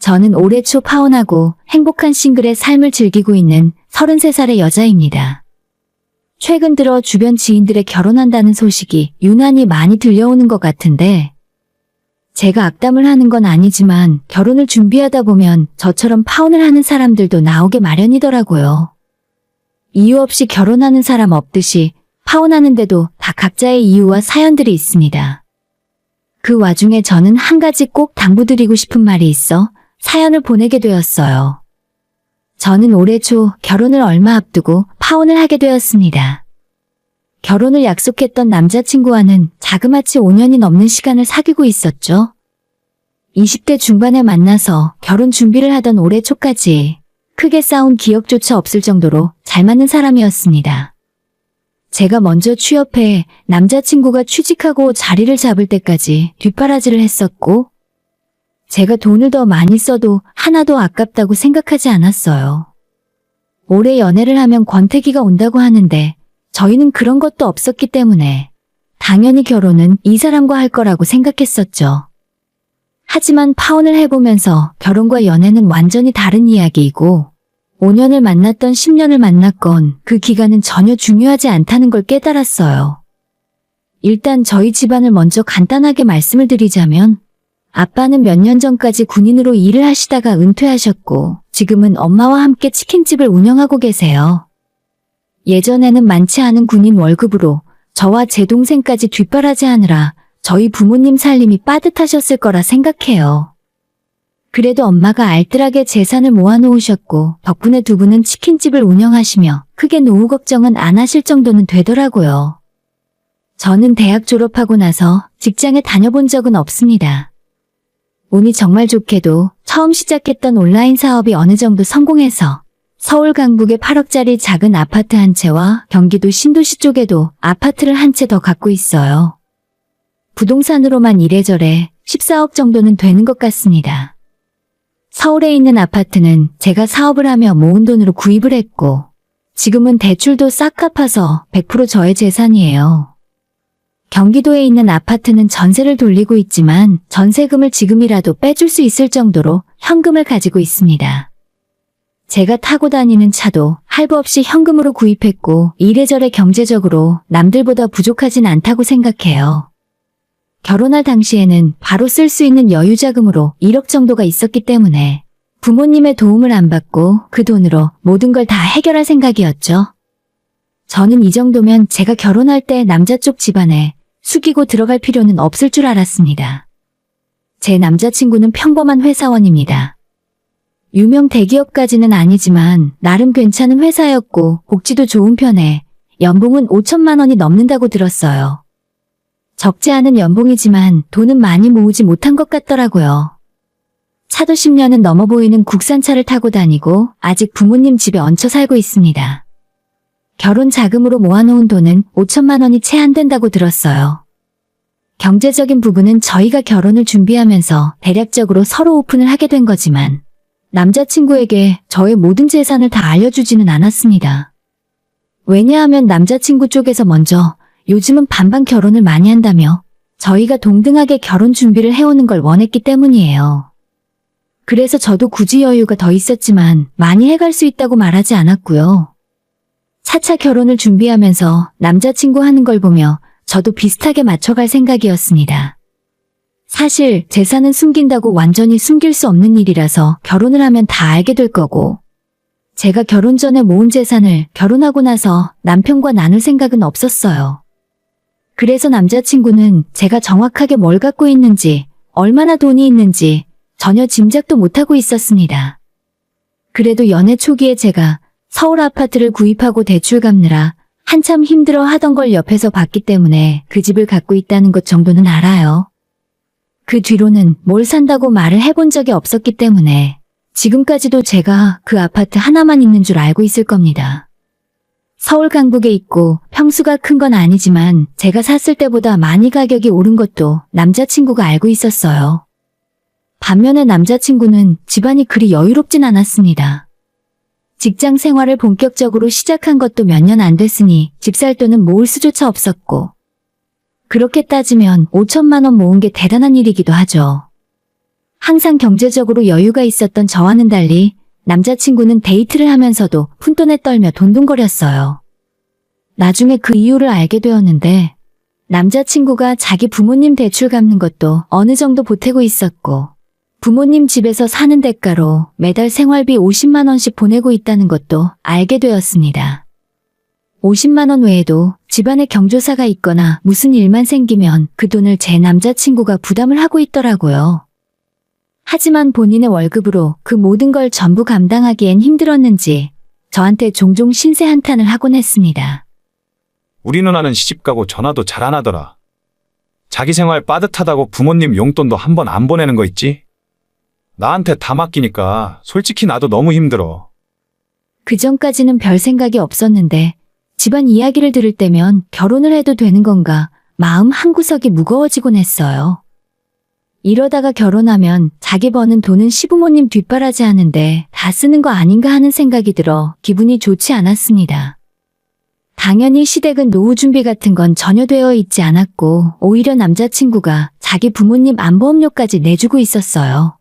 저는 올해 초 파혼하고 행복한 싱글의 삶을 즐기고 있는 33살의 여자입니다. 최근 들어 주변 지인들의 결혼한다는 소식이 유난히 많이 들려오는 것 같은데 제가 악담을 하는 건 아니지만 결혼을 준비하다 보면 저처럼 파혼을 하는 사람들도 나오게 마련이더라고요. 이유 없이 결혼하는 사람 없듯이 파혼하는데도 다 각자의 이유와 사연들이 있습니다. 그 와중에 저는 한 가지 꼭 당부드리고 싶은 말이 있어 사연을 보내게 되었어요. 저는 올해 초 결혼을 얼마 앞두고 파혼을 하게 되었습니다. 결혼을 약속했던 남자친구와는 자그마치 5년이 넘는 시간을 사귀고 있었죠. 20대 중반에 만나서 결혼 준비를 하던 올해 초까지 크게 싸운 기억조차 없을 정도로 잘 맞는 사람이었습니다. 제가 먼저 취업해 남자친구가 취직하고 자리를 잡을 때까지 뒷바라지를 했었고 제가 돈을 더 많이 써도 하나도 아깝다고 생각하지 않았어요. 올해 연애를 하면 권태기가 온다고 하는데 저희는 그런 것도 없었기 때문에 당연히 결혼은 이 사람과 할 거라고 생각했었죠. 하지만 파혼을 해보면서 결혼과 연애는 완전히 다른 이야기이고 5년을 만났던 10년을 만났건 그 기간은 전혀 중요하지 않다는 걸 깨달았어요. 일단 저희 집안을 먼저 간단하게 말씀을 드리자면 아빠는 몇 년 전까지 군인으로 일을 하시다가 은퇴하셨고 지금은 엄마와 함께 치킨집을 운영하고 계세요. 예전에는 많지 않은 군인 월급으로 저와 제 동생까지 뒷바라지하느라 저희 부모님 살림이 빠듯하셨을 거라 생각해요. 그래도 엄마가 알뜰하게 재산을 모아놓으셨고 덕분에 두 분은 치킨집을 운영하시며 크게 노후 걱정은 안 하실 정도는 되더라고요. 저는 대학 졸업하고 나서 직장에 다녀본 적은 없습니다. 운이 정말 좋게도 처음 시작했던 온라인 사업이 어느 정도 성공해서 서울 강북에 8억짜리 작은 아파트 한 채와 경기도 신도시 쪽에도 아파트를 한 채 더 갖고 있어요. 부동산으로만 이래저래 14억 정도는 되는 것 같습니다. 서울에 있는 아파트는 제가 사업을 하며 모은 돈으로 구입을 했고 지금은 대출도 싹 갚아서 100% 저의 재산이에요. 경기도에 있는 아파트는 전세를 돌리고 있지만 전세금을 지금이라도 빼줄 수 있을 정도로 현금을 가지고 있습니다. 제가 타고 다니는 차도 할부 없이 현금으로 구입했고 이래저래 경제적으로 남들보다 부족하진 않다고 생각해요. 결혼할 당시에는 바로 쓸 수 있는 여유자금으로 1억 정도가 있었기 때문에 부모님의 도움을 안 받고 그 돈으로 모든 걸 다 해결할 생각이었죠. 저는 이 정도면 제가 결혼할 때 남자 쪽 집안에 숙이고 들어갈 필요는 없을 줄 알았습니다. 제 남자친구는 평범한 회사원입니다. 유명 대기업까지는 아니지만 나름 괜찮은 회사였고 복지도 좋은 편에 연봉은 5천만 원이 넘는다고 들었어요. 적지 않은 연봉이지만 돈은 많이 모으지 못한 것 같더라고요. 차도 10년은 넘어 보이는 국산차를 타고 다니고 아직 부모님 집에 얹혀 살고 있습니다. 결혼 자금으로 모아놓은 돈은 5천만 원이 채 안 된다고 들었어요. 경제적인 부분은 저희가 결혼을 준비하면서 대략적으로 서로 오픈을 하게 된 거지만 남자친구에게 저의 모든 재산을 다 알려주지는 않았습니다. 왜냐하면 남자친구 쪽에서 먼저 요즘은 반반 결혼을 많이 한다며 저희가 동등하게 결혼 준비를 해오는 걸 원했기 때문이에요. 그래서 저도 굳이 여유가 더 있었지만 많이 해갈 수 있다고 말하지 않았고요. 차차 결혼을 준비하면서 남자친구 하는 걸 보며 저도 비슷하게 맞춰갈 생각이었습니다. 사실 재산은 숨긴다고 완전히 숨길 수 없는 일이라서 결혼을 하면 다 알게 될 거고 제가 결혼 전에 모은 재산을 결혼하고 나서 남편과 나눌 생각은 없었어요. 그래서 남자친구는 제가 정확하게 뭘 갖고 있는지, 얼마나 돈이 있는지 전혀 짐작도 못하고 있었습니다. 그래도 연애 초기에 제가 서울 아파트를 구입하고 대출 갚느라 한참 힘들어 하던 걸 옆에서 봤기 때문에 그 집을 갖고 있다는 것 정도는 알아요. 그 뒤로는 뭘 산다고 말을 해본 적이 없었기 때문에 지금까지도 제가 그 아파트 하나만 있는 줄 알고 있을 겁니다. 서울 강북에 있고 평수가 큰 건 아니지만 제가 샀을 때보다 많이 가격이 오른 것도 남자친구가 알고 있었어요. 반면에 남자친구는 집안이 그리 여유롭진 않았습니다. 직장 생활을 본격적으로 시작한 것도 몇 년 안 됐으니 집 살 돈은 모을 수조차 없었고 그렇게 따지면 5천만 원 모은 게 대단한 일이기도 하죠. 항상 경제적으로 여유가 있었던 저와는 달리 남자친구는 데이트를 하면서도 푼돈에 떨며 돈돈거렸어요. 나중에 그 이유를 알게 되었는데 남자친구가 자기 부모님 대출 갚는 것도 어느 정도 보태고 있었고 부모님 집에서 사는 대가로 매달 생활비 50만 원씩 보내고 있다는 것도 알게 되었습니다. 50만 원 외에도 집안에 경조사가 있거나 무슨 일만 생기면 그 돈을 제 남자친구가 부담을 하고 있더라고요. 하지만 본인의 월급으로 그 모든 걸 전부 감당하기엔 힘들었는지 저한테 종종 신세 한탄을 하곤 했습니다. 우리 누나는 시집가고 전화도 잘 안 하더라. 자기 생활 빠듯하다고 부모님 용돈도 한 번 안 보내는 거 있지? 나한테 다 맡기니까 솔직히 나도 너무 힘들어. 그전까지는 별 생각이 없었는데 집안 이야기를 들을 때면 결혼을 해도 되는 건가 마음 한구석이 무거워지곤 했어요. 이러다가 결혼하면 자기 버는 돈은 시부모님 뒷바라지 하는데 다 쓰는 거 아닌가 하는 생각이 들어 기분이 좋지 않았습니다. 당연히 시댁은 노후 준비 같은 건 전혀 되어 있지 않았고 오히려 남자친구가 자기 부모님 안보험료까지 내주고 있었어요.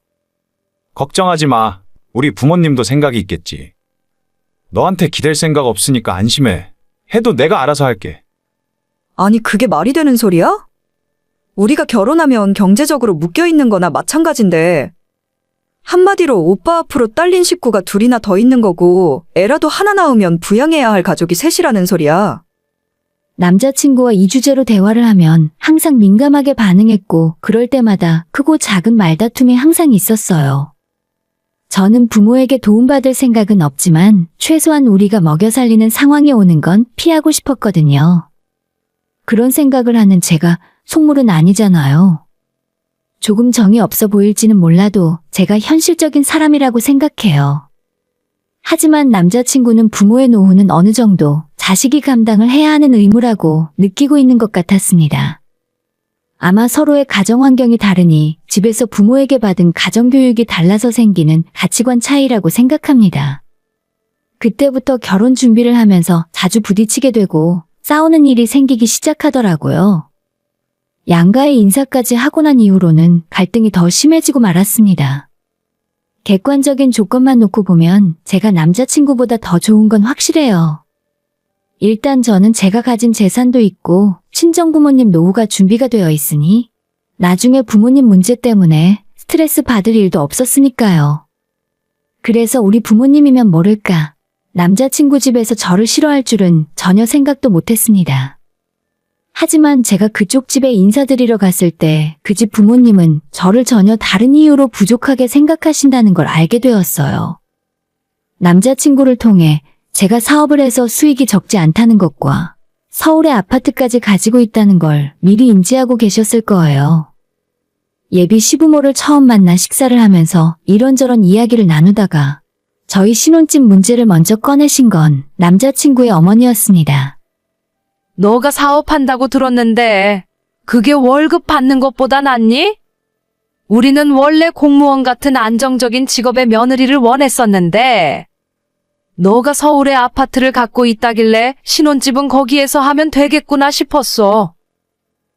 걱정하지 마. 우리 부모님도 생각이 있겠지. 너한테 기댈 생각 없으니까 안심해. 해도 내가 알아서 할게. 아니, 그게 말이 되는 소리야? 우리가 결혼하면 경제적으로 묶여있는 거나 마찬가지인데 한마디로 오빠 앞으로 딸린 식구가 둘이나 더 있는 거고 애라도 하나 낳으면 부양해야 할 가족이 셋이라는 소리야. 남자친구와 이 주제로 대화를 하면 항상 민감하게 반응했고 그럴 때마다 크고 작은 말다툼이 항상 있었어요. 저는 부모에게 도움받을 생각은 없지만 최소한 우리가 먹여 살리는 상황이 오는 건 피하고 싶었거든요. 그런 생각을 하는 제가 속물은 아니잖아요. 조금 정이 없어 보일지는 몰라도 제가 현실적인 사람이라고 생각해요. 하지만 남자친구는 부모의 노후는 어느 정도 자식이 감당을 해야 하는 의무라고 느끼고 있는 것 같았습니다. 아마 서로의 가정 환경이 다르니 집에서 부모에게 받은 가정교육이 달라서 생기는 가치관 차이라고 생각합니다. 그때부터 결혼 준비를 하면서 자주 부딪히게 되고 싸우는 일이 생기기 시작하더라고요. 양가의 인사까지 하고 난 이후로는 갈등이 더 심해지고 말았습니다. 객관적인 조건만 놓고 보면 제가 남자친구보다 더 좋은 건 확실해요. 일단 저는 제가 가진 재산도 있고 친정부모님 노후가 준비가 되어 있으니 나중에 부모님 문제 때문에 스트레스 받을 일도 없었으니까요. 그래서 우리 부모님이면 모를까 남자친구 집에서 저를 싫어할 줄은 전혀 생각도 못했습니다. 하지만 제가 그쪽 집에 인사드리러 갔을 때 그 집 부모님은 저를 전혀 다른 이유로 부족하게 생각하신다는 걸 알게 되었어요. 남자친구를 통해 제가 사업을 해서 수익이 적지 않다는 것과 서울에 아파트까지 가지고 있다는 걸 미리 인지하고 계셨을 거예요. 예비 시부모를 처음 만나 식사를 하면서 이런저런 이야기를 나누다가 저희 신혼집 문제를 먼저 꺼내신 건 남자친구의 어머니였습니다. 너가 사업한다고 들었는데 그게 월급 받는 것보다 낫니? 우리는 원래 공무원 같은 안정적인 직업의 며느리를 원했었는데 너가 서울에 아파트를 갖고 있다길래 신혼집은 거기에서 하면 되겠구나 싶었어.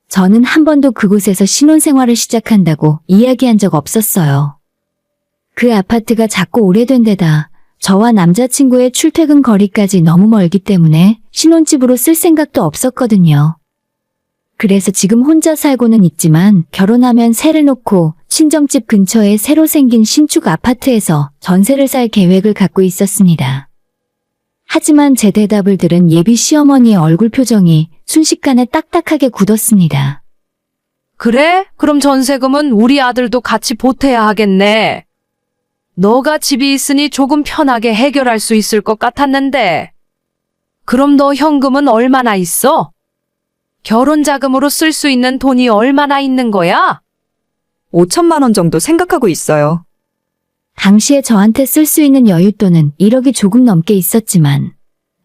저는 한 번도 그곳에서 신혼생활을 시작한다고 이야기한 적 없었어요. 그 아파트가 작고 오래된 데다 저와 남자친구의 출퇴근 거리까지 너무 멀기 때문에 신혼집으로 쓸 생각도 없었거든요. 그래서 지금 혼자 살고는 있지만 결혼하면 세를 놓고 친정집 근처에 새로 생긴 신축 아파트에서 전세를 살 계획을 갖고 있었습니다. 하지만 제 대답을 들은 예비 시어머니의 얼굴 표정이 순식간에 딱딱하게 굳었습니다. 그래? 그럼 전세금은 우리 아들도 같이 보태야 하겠네. 너가 집이 있으니 조금 편하게 해결할 수 있을 것 같았는데. 그럼 너 현금은 얼마나 있어? 결혼 자금으로 쓸 수 있는 돈이 얼마나 있는 거야? 5천만 원 정도 생각하고 있어요. 당시에 저한테 쓸 수 있는 여윳돈은 1억이 조금 넘게 있었지만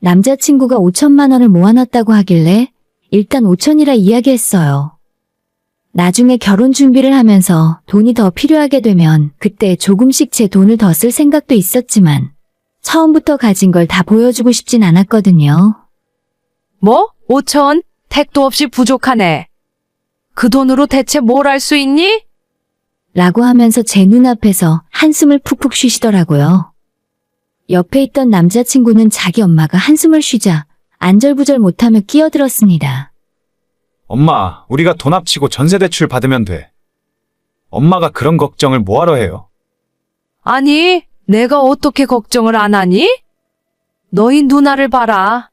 남자친구가 5천만 원을 모아놨다고 하길래 일단 5천이라 이야기했어요. 나중에 결혼 준비를 하면서 돈이 더 필요하게 되면 그때 조금씩 제 돈을 더 쓸 생각도 있었지만 처음부터 가진 걸 다 보여주고 싶진 않았거든요. 뭐? 5천? 택도 없이 부족하네. 그 돈으로 대체 뭘 할 수 있니? 라고 하면서 제 눈앞에서 한숨을 푹푹 쉬시더라고요. 옆에 있던 남자친구는 자기 엄마가 한숨을 쉬자 안절부절 못하며 끼어들었습니다. 엄마, 우리가 돈 합치고 전세 대출 받으면 돼. 엄마가 그런 걱정을 뭐하러 해요? 아니, 내가 어떻게 걱정을 안 하니? 너희 누나를 봐라.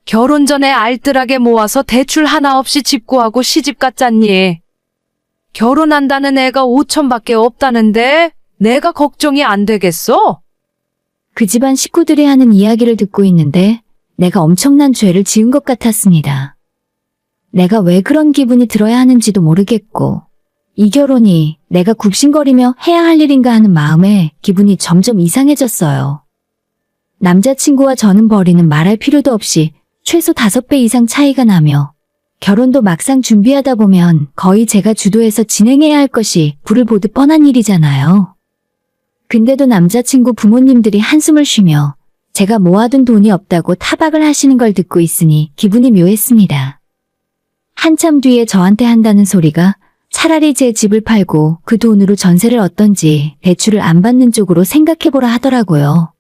결혼 전에 알뜰하게 모아서 대출 하나 없이 집 구하고 시집 갔잖니. 결혼한다는 애가 5천밖에 없다는데 내가 걱정이 안 되겠어? 그 집안 식구들이 하는 이야기를 듣고 있는데 내가 엄청난 죄를 지은 것 같았습니다. 내가 왜 그런 기분이 들어야 하는지도 모르겠고 이 결혼이 내가 굽신거리며 해야 할 일인가 하는 마음에 기분이 점점 이상해졌어요. 남자친구와 저는 벌이는 말할 필요도 없이 최소 5배 이상 차이가 나며 결혼도 막상 준비하다 보면 거의 제가 주도해서 진행해야 할 것이 불을 보듯 뻔한 일이잖아요. 근데도 남자친구 부모님들이 한숨을 쉬며 제가 모아둔 돈이 없다고 타박을 하시는 걸 듣고 있으니 기분이 묘했습니다. 한참 뒤에 저한테 한다는 소리가 차라리 제 집을 팔고 그 돈으로 전세를 얻던지 대출을 안 받는 쪽으로 생각해보라 하더라고요.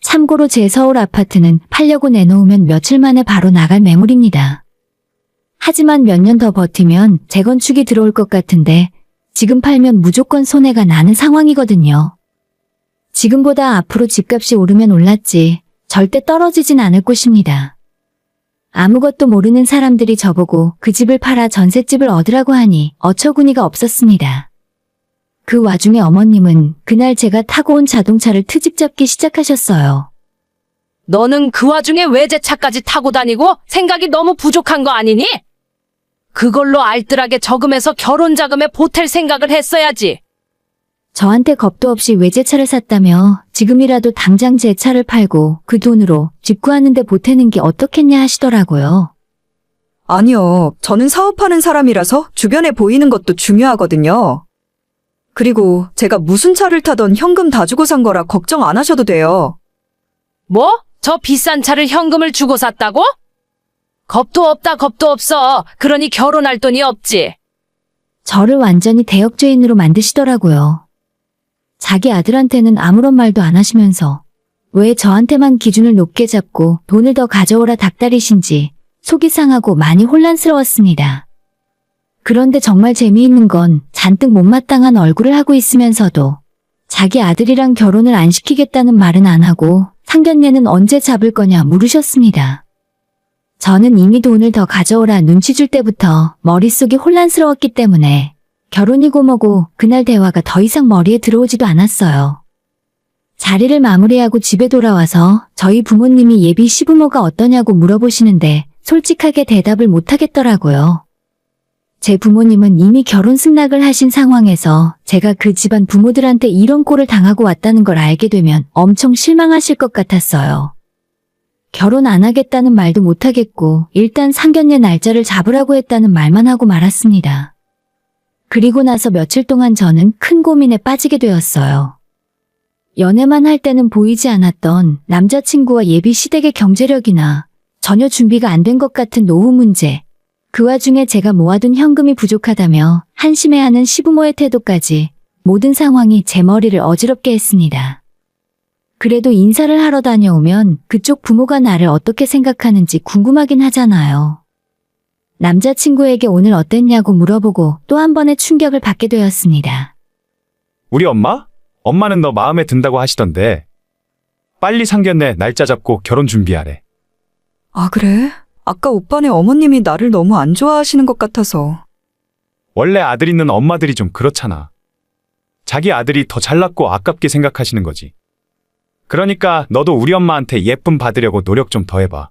참고로 제 서울 아파트는 팔려고 내놓으면 며칠 만에 바로 나갈 매물입니다. 하지만 몇 년 더 버티면 재건축이 들어올 것 같은데 지금 팔면 무조건 손해가 나는 상황이거든요. 지금보다 앞으로 집값이 오르면 올랐지 절대 떨어지진 않을 곳입니다. 아무것도 모르는 사람들이 저보고 그 집을 팔아 전셋집을 얻으라고 하니 어처구니가 없었습니다. 그 와중에 어머님은 그날 제가 타고 온 자동차를 트집 잡기 시작하셨어요. 너는 그 와중에 외제차까지 타고 다니고 생각이 너무 부족한 거 아니니? 그걸로 알뜰하게 저금해서 결혼 자금에 보탤 생각을 했어야지. 저한테 겁도 없이 외제차를 샀다며 지금이라도 당장 제 차를 팔고 그 돈으로 집 구하는데 보태는 게 어떻겠냐 하시더라고요. 아니요. 저는 사업하는 사람이라서 주변에 보이는 것도 중요하거든요. 그리고 제가 무슨 차를 타던 현금 다 주고 산 거라 걱정 안 하셔도 돼요. 뭐? 저 비싼 차를 현금을 주고 샀다고? 겁도 없다 겁도 없어. 그러니 결혼할 돈이 없지. 저를 완전히 대역죄인으로 만드시더라고요. 자기 아들한테는 아무런 말도 안 하시면서 왜 저한테만 기준을 높게 잡고 돈을 더 가져오라 닥달이신지 속이 상하고 많이 혼란스러웠습니다. 그런데 정말 재미있는 건 잔뜩 못마땅한 얼굴을 하고 있으면서도 자기 아들이랑 결혼을 안 시키겠다는 말은 안 하고 상견례는 언제 잡을 거냐 물으셨습니다. 저는 이미 돈을 더 가져오라 눈치 줄 때부터 머릿속이 혼란스러웠기 때문에 결혼이고 뭐고 그날 대화가 더 이상 머리에 들어오지도 않았어요. 자리를 마무리하고 집에 돌아와서 저희 부모님이 예비 시부모가 어떠냐고 물어보시는데 솔직하게 대답을 못하겠더라고요. 제 부모님은 이미 결혼 승낙을 하신 상황에서 제가 그 집안 부모들한테 이런 꼴을 당하고 왔다는 걸 알게 되면 엄청 실망하실 것 같았어요. 결혼 안 하겠다는 말도 못하겠고 일단 상견례 날짜를 잡으라고 했다는 말만 하고 말았습니다. 그리고 나서 며칠 동안 저는 큰 고민에 빠지게 되었어요. 연애만 할 때는 보이지 않았던 남자친구와 예비 시댁의 경제력이나 전혀 준비가 안 된 것 같은 노후 문제, 그 와중에 제가 모아둔 현금이 부족하다며 한심해하는 시부모의 태도까지 모든 상황이 제 머리를 어지럽게 했습니다. 그래도 인사를 하러 다녀오면 그쪽 부모가 나를 어떻게 생각하는지 궁금하긴 하잖아요. 남자친구에게 오늘 어땠냐고 물어보고 또 한 번의 충격을 받게 되었습니다. 우리 엄마? 엄마는 너 마음에 든다고 하시던데. 빨리 상견례 날짜 잡고 결혼 준비하래. 아, 그래? 아까 오빠네 어머님이 나를 너무 안 좋아하시는 것 같아서. 원래 아들 있는 엄마들이 좀 그렇잖아. 자기 아들이 더 잘났고 아깝게 생각하시는 거지. 그러니까 너도 우리 엄마한테 예쁨 받으려고 노력 좀 더 해봐.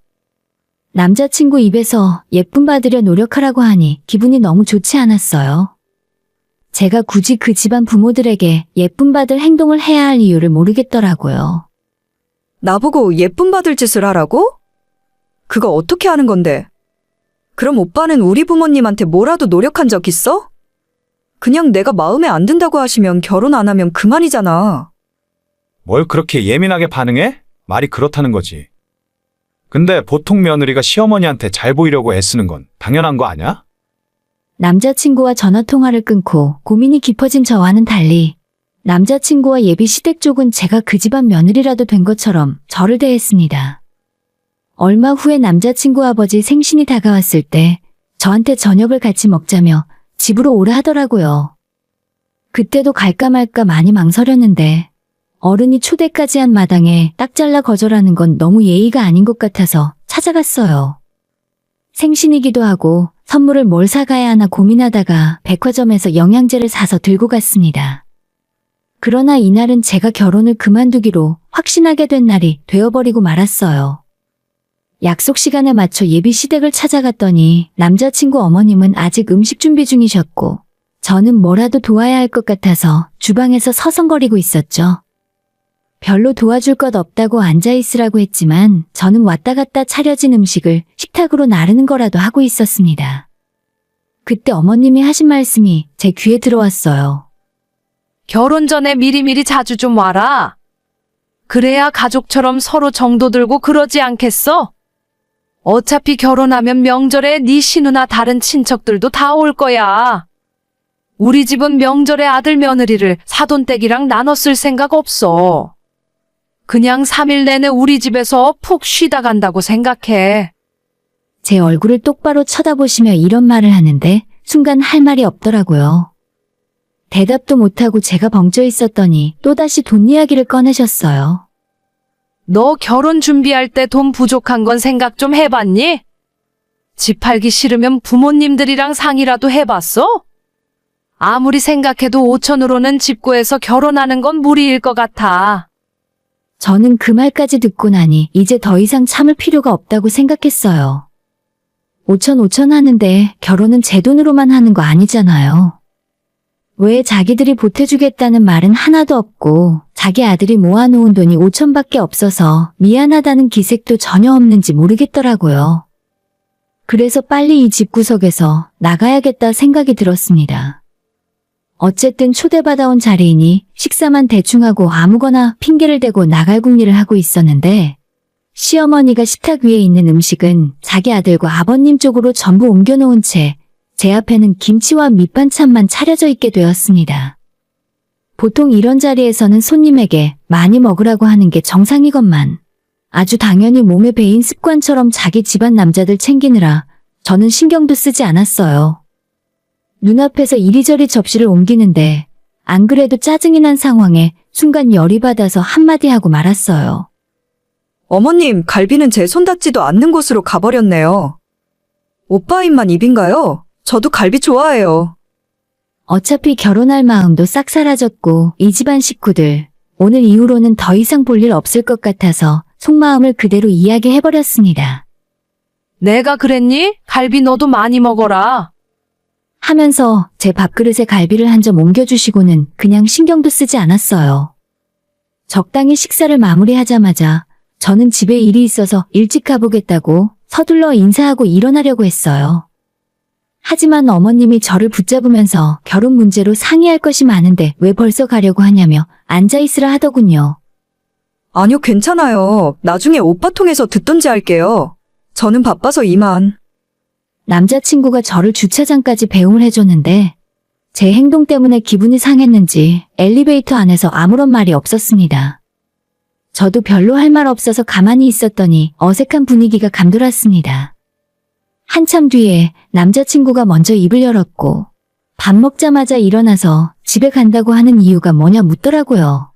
남자친구 입에서 예쁨 받으려 노력하라고 하니 기분이 너무 좋지 않았어요. 제가 굳이 그 집안 부모들에게 예쁨 받을 행동을 해야 할 이유를 모르겠더라고요. 나보고 예쁨 받을 짓을 하라고? 그거 어떻게 하는 건데? 그럼 오빠는 우리 부모님한테 뭐라도 노력한 적 있어? 그냥 내가 마음에 안 든다고 하시면 결혼 안 하면 그만이잖아. 뭘 그렇게 예민하게 반응해? 말이 그렇다는 거지. 근데 보통 며느리가 시어머니한테 잘 보이려고 애쓰는 건 당연한 거 아냐? 남자친구와 전화통화를 끊고 고민이 깊어진 저와는 달리 남자친구와 예비 시댁 쪽은 제가 그 집안 며느리라도 된 것처럼 저를 대했습니다. 얼마 후에 남자친구 아버지 생신이 다가왔을 때 저한테 저녁을 같이 먹자며 집으로 오라 하더라고요. 그때도 갈까 말까 많이 망설였는데 어른이 초대까지 한 마당에 딱 잘라 거절하는 건 너무 예의가 아닌 것 같아서 찾아갔어요. 생신이기도 하고 선물을 뭘 사가야 하나 고민하다가 백화점에서 영양제를 사서 들고 갔습니다. 그러나 이날은 제가 결혼을 그만두기로 확신하게 된 날이 되어버리고 말았어요. 약속 시간에 맞춰 예비 시댁을 찾아갔더니 남자친구 어머님은 아직 음식 준비 중이셨고 저는 뭐라도 도와야 할 것 같아서 주방에서 서성거리고 있었죠. 별로 도와줄 것 없다고 앉아있으라고 했지만 저는 왔다 갔다 차려진 음식을 식탁으로 나르는 거라도 하고 있었습니다. 그때 어머님이 하신 말씀이 제 귀에 들어왔어요. 결혼 전에 미리미리 자주 좀 와라. 그래야 가족처럼 서로 정도 들고 그러지 않겠어? 어차피 결혼하면 명절에 네 시누나 다른 친척들도 다 올 거야. 우리 집은 명절에 아들 며느리를 사돈댁이랑 나눠 쓸 생각 없어. 그냥 3일 내내 우리 집에서 푹 쉬다 간다고 생각해. 제 얼굴을 똑바로 쳐다보시며 이런 말을 하는데 순간 할 말이 없더라고요. 대답도 못하고 제가 벙쪄 있었더니 또다시 돈 이야기를 꺼내셨어요. 너 결혼 준비할 때 돈 부족한 건 생각 좀 해봤니? 집 팔기 싫으면 부모님들이랑 상의라도 해봤어? 아무리 생각해도 5천으로는 집 구해서 결혼하는 건 무리일 것 같아. 저는 그 말까지 듣고 나니 이제 더 이상 참을 필요가 없다고 생각했어요. 5천 하는데 결혼은 제 돈으로만 하는 거 아니잖아요. 왜 자기들이 보태주겠다는 말은 하나도 없고 자기 아들이 모아놓은 돈이 5천밖에 없어서 미안하다는 기색도 전혀 없는지 모르겠더라고요. 그래서 빨리 이 집구석에서 나가야겠다 생각이 들었습니다. 어쨌든 초대받아온 자리이니 식사만 대충 하고 아무거나 핑계를 대고 나갈 궁리를 하고 있었는데 시어머니가 식탁 위에 있는 음식은 자기 아들과 아버님 쪽으로 전부 옮겨놓은 채 제 앞에는 김치와 밑반찬만 차려져 있게 되었습니다. 보통 이런 자리에서는 손님에게 많이 먹으라고 하는 게 정상이건만 아주 당연히 몸에 배인 습관처럼 자기 집안 남자들 챙기느라 저는 신경도 쓰지 않았어요. 눈앞에서 이리저리 접시를 옮기는데 안 그래도 짜증이 난 상황에 순간 열이 받아서 한마디 하고 말았어요. 어머님, 갈비는 제 손 닿지도 않는 곳으로 가버렸네요. 오빠 입만 입인가요? 저도 갈비 좋아해요. 어차피 결혼할 마음도 싹 사라졌고 이 집안 식구들 오늘 이후로는 더 이상 볼 일 없을 것 같아서 속마음을 그대로 이야기해버렸습니다. 내가 그랬니? 갈비 너도 많이 먹어라. 하면서 제 밥그릇에 갈비를 한 점 옮겨주시고는 그냥 신경도 쓰지 않았어요. 적당히 식사를 마무리하자마자 저는 집에 일이 있어서 일찍 가보겠다고 서둘러 인사하고 일어나려고 했어요. 하지만 어머님이 저를 붙잡으면서 결혼 문제로 상의할 것이 많은데 왜 벌써 가려고 하냐며 앉아있으라 하더군요. 아니요, 괜찮아요. 나중에 오빠 통해서 듣던지 할게요. 저는 바빠서 이만. 남자친구가 저를 주차장까지 배웅을 해줬는데 제 행동 때문에 기분이 상했는지 엘리베이터 안에서 아무런 말이 없었습니다. 저도 별로 할 말 없어서 가만히 있었더니 어색한 분위기가 감돌았습니다. 한참 뒤에 남자친구가 먼저 입을 열었고 밥 먹자마자 일어나서 집에 간다고 하는 이유가 뭐냐 묻더라고요.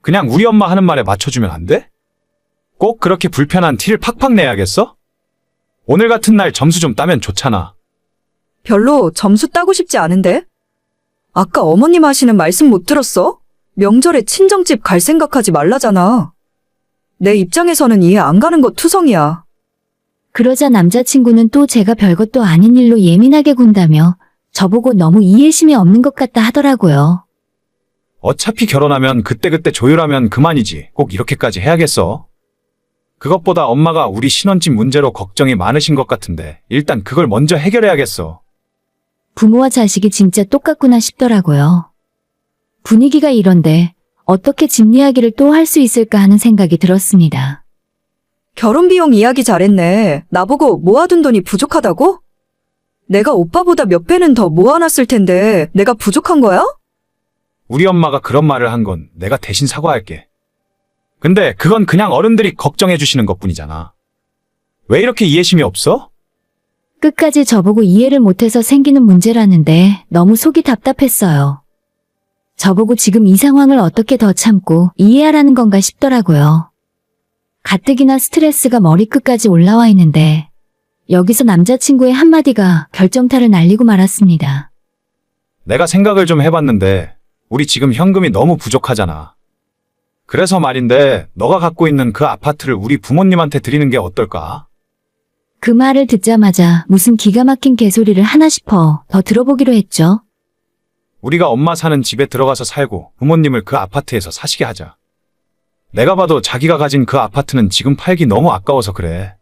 그냥 우리 엄마 하는 말에 맞춰주면 안 돼? 꼭 그렇게 불편한 티를 팍팍 내야겠어? 오늘 같은 날 점수 좀 따면 좋잖아. 별로 점수 따고 싶지 않은데? 아까 어머님 하시는 말씀 못 들었어? 명절에 친정집 갈 생각하지 말라잖아. 내 입장에서는 이해 안 가는 거 투성이야. 그러자 남자친구는 또 제가 별것도 아닌 일로 예민하게 군다며 저보고 너무 이해심이 없는 것 같다 하더라고요. 어차피 결혼하면 그때그때 조율하면 그만이지. 꼭 이렇게까지 해야겠어? 그것보다 엄마가 우리 신혼집 문제로 걱정이 많으신 것 같은데 일단 그걸 먼저 해결해야겠어. 부모와 자식이 진짜 똑같구나 싶더라고요. 분위기가 이런데 어떻게 집 이야기를 또 할 수 있을까 하는 생각이 들었습니다. 결혼 비용 이야기 잘했네. 나보고 모아둔 돈이 부족하다고? 내가 오빠보다 몇 배는 더 모아놨을 텐데 내가 부족한 거야? 우리 엄마가 그런 말을 한 건 내가 대신 사과할게. 근데 그건 그냥 어른들이 걱정해 주시는 것뿐이잖아. 왜 이렇게 이해심이 없어? 끝까지 저보고 이해를 못해서 생기는 문제라는데 너무 속이 답답했어요. 저보고 지금 이 상황을 어떻게 더 참고 이해하라는 건가 싶더라고요. 가뜩이나 스트레스가 머리끝까지 올라와 있는데 여기서 남자친구의 한마디가 결정타를 날리고 말았습니다. 내가 생각을 좀 해봤는데 우리 지금 현금이 너무 부족하잖아. 그래서 말인데 너가 갖고 있는 그 아파트를 우리 부모님한테 드리는 게 어떨까? 그 말을 듣자마자 무슨 기가 막힌 개소리를 하나 싶어 더 들어보기로 했죠. 우리가 엄마 사는 집에 들어가서 살고 부모님을 그 아파트에서 사시게 하자. 내가 봐도 자기가 가진 그 아파트는 지금 팔기 너무 아까워서 그래.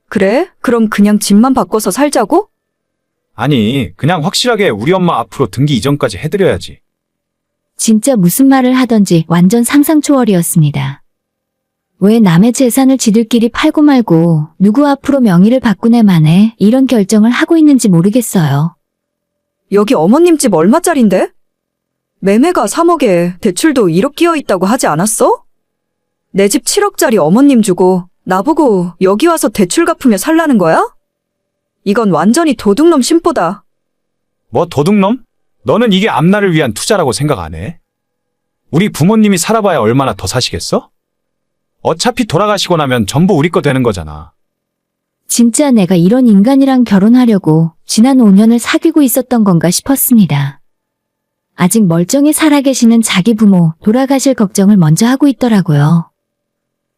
그래? 그럼 그냥 집만 바꿔서 살자고? 아니, 그냥 확실하게 우리 엄마 앞으로 등기 이전까지 해드려야지. 진짜 무슨 말을 하던지 완전 상상 초월이었습니다. 왜 남의 재산을 지들끼리 팔고 말고 누구 앞으로 명의를 바꾸네 만에 이런 결정을 하고 있는지 모르겠어요. 여기 어머님 집 얼마짜린데? 매매가 3억에 대출도 1억 끼어 있다고 하지 않았어? 내 집 7억짜리 어머님 주고 나보고 여기 와서 대출 갚으며 살라는 거야? 이건 완전히 도둑놈 심보다. 뭐 도둑놈? 너는 이게 앞날을 위한 투자라고 생각 안 해? 우리 부모님이 살아봐야 얼마나 더 사시겠어? 어차피 돌아가시고 나면 전부 우리 거 되는 거잖아. 진짜 내가 이런 인간이랑 결혼하려고 지난 5년을 사귀고 있었던 건가 싶었습니다. 아직 멀쩡히 살아계시는 자기 부모 돌아가실 걱정을 먼저 하고 있더라고요.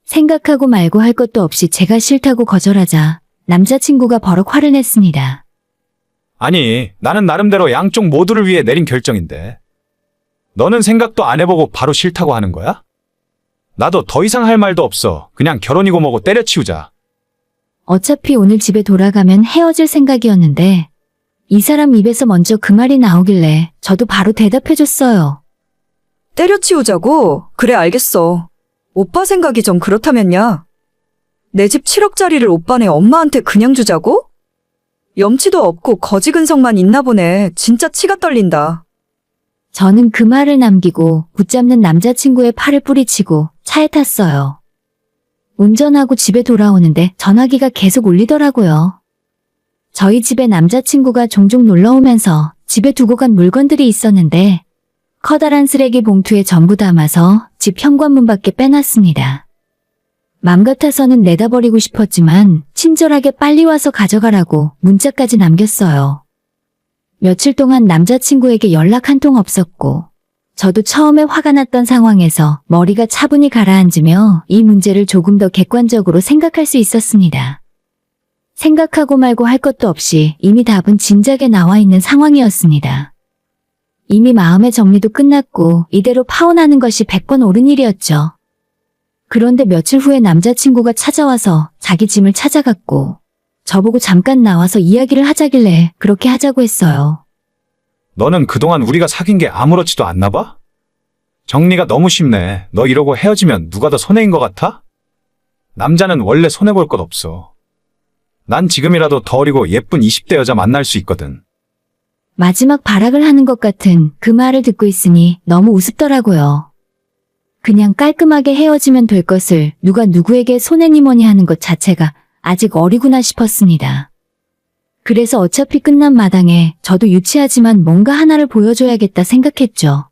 생각하고 말고 할 것도 없이 제가 싫다고 거절하자 남자친구가 버럭 화를 냈습니다. 아니, 나는 나름대로 양쪽 모두를 위해 내린 결정인데. 너는 생각도 안 해보고 바로 싫다고 하는 거야? 나도 더 이상 할 말도 없어. 그냥 결혼이고 뭐고 때려치우자. 어차피 오늘 집에 돌아가면 헤어질 생각이었는데 이 사람 입에서 먼저 그 말이 나오길래 저도 바로 대답해줬어요. 때려치우자고? 그래 알겠어. 오빠 생각이 좀 그렇다면야. 내 집 7억짜리를 오빠네 엄마한테 그냥 주자고? 염치도 없고 거지 근성만 있나 보네. 진짜 치가 떨린다. 저는 그 말을 남기고 붙잡는 남자친구의 팔을 뿌리치고 차에 탔어요. 운전하고 집에 돌아오는데 전화기가 계속 울리더라고요. 저희 집에 남자친구가 종종 놀러오면서 집에 두고 간 물건들이 있었는데 커다란 쓰레기 봉투에 전부 담아서 집 현관문 밖에 빼놨습니다. 맘 같아서는 내다 버리고 싶었지만 친절하게 빨리 와서 가져가라고 문자까지 남겼어요. 며칠 동안 남자친구에게 연락 한 통 없었고 저도 처음에 화가 났던 상황에서 머리가 차분히 가라앉으며 이 문제를 조금 더 객관적으로 생각할 수 있었습니다. 생각하고 말고 할 것도 없이 이미 답은 진작에 나와 있는 상황이었습니다. 이미 마음의 정리도 끝났고 이대로 파혼하는 것이 100번 옳은 일이었죠. 그런데 며칠 후에 남자친구가 찾아와서 자기 짐을 찾아갔고 저보고 잠깐 나와서 이야기를 하자길래 그렇게 하자고 했어요. 너는 그동안 우리가 사귄 게 아무렇지도 않나 봐? 정리가 너무 쉽네. 너 이러고 헤어지면 누가 더 손해인 것 같아? 남자는 원래 손해볼 것 없어. 난 지금이라도 더 어리고 예쁜 20대 여자 만날 수 있거든. 마지막 발악을 하는 것 같은 그 말을 듣고 있으니 너무 우습더라고요. 그냥 깔끔하게 헤어지면 될 것을 누가 누구에게 손해니 뭐니 하는 것 자체가 아직 어리구나 싶었습니다. 그래서 어차피 끝난 마당에 저도 유치하지만 뭔가 하나를 보여줘야겠다 생각했죠.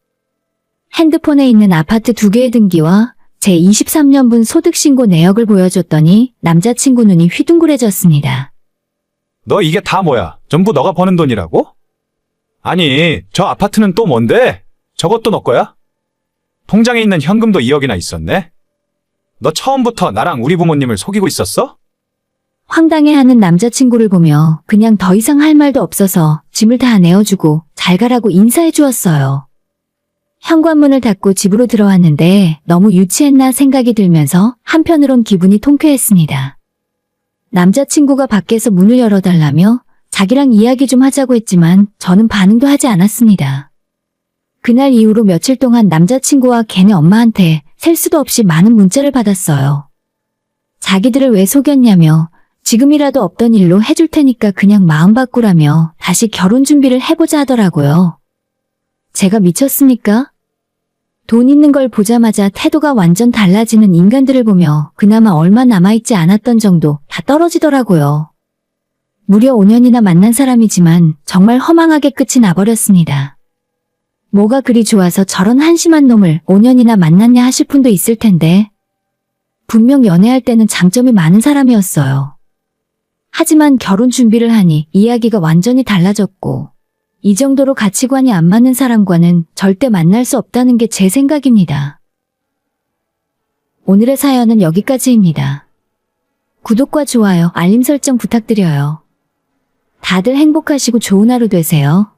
핸드폰에 있는 아파트 2개의 등기와 제 23년분 소득신고 내역을 보여줬더니 남자친구 눈이 휘둥그레졌습니다. 너 이게 다 뭐야? 전부 너가 버는 돈이라고? 아니, 저 아파트는 또 뭔데? 저것도 너 거야? 통장에 있는 현금도 2억이나 있었네? 너 처음부터 나랑 우리 부모님을 속이고 있었어? 황당해하는 남자친구를 보며 그냥 더 이상 할 말도 없어서 짐을 다 내어주고 잘 가라고 인사해 주었어요. 현관문을 닫고 집으로 들어왔는데 너무 유치했나 생각이 들면서 한편으론 기분이 통쾌했습니다. 남자친구가 밖에서 문을 열어달라며 자기랑 이야기 좀 하자고 했지만 저는 반응도 하지 않았습니다. 그날 이후로 며칠 동안 남자친구와 걔네 엄마한테 셀 수도 없이 많은 문자를 받았어요. 자기들을 왜 속였냐며 지금이라도 없던 일로 해줄 테니까 그냥 마음 바꾸라며 다시 결혼 준비를 해보자 하더라고요. 제가 미쳤습니까? 돈 있는 걸 보자마자 태도가 완전 달라지는 인간들을 보며 그나마 얼마 남아있지 않았던 정도 다 떨어지더라고요. 무려 5년이나 만난 사람이지만 정말 허망하게 끝이 나버렸습니다. 뭐가 그리 좋아서 저런 한심한 놈을 5년이나 만났냐 하실 분도 있을 텐데 분명 연애할 때는 장점이 많은 사람이었어요. 하지만 결혼 준비를 하니 이야기가 완전히 달라졌고 이 정도로 가치관이 안 맞는 사람과는 절대 만날 수 없다는 게 제 생각입니다. 오늘의 사연은 여기까지입니다. 구독과 좋아요, 알림 설정 부탁드려요. 다들 행복하시고 좋은 하루 되세요.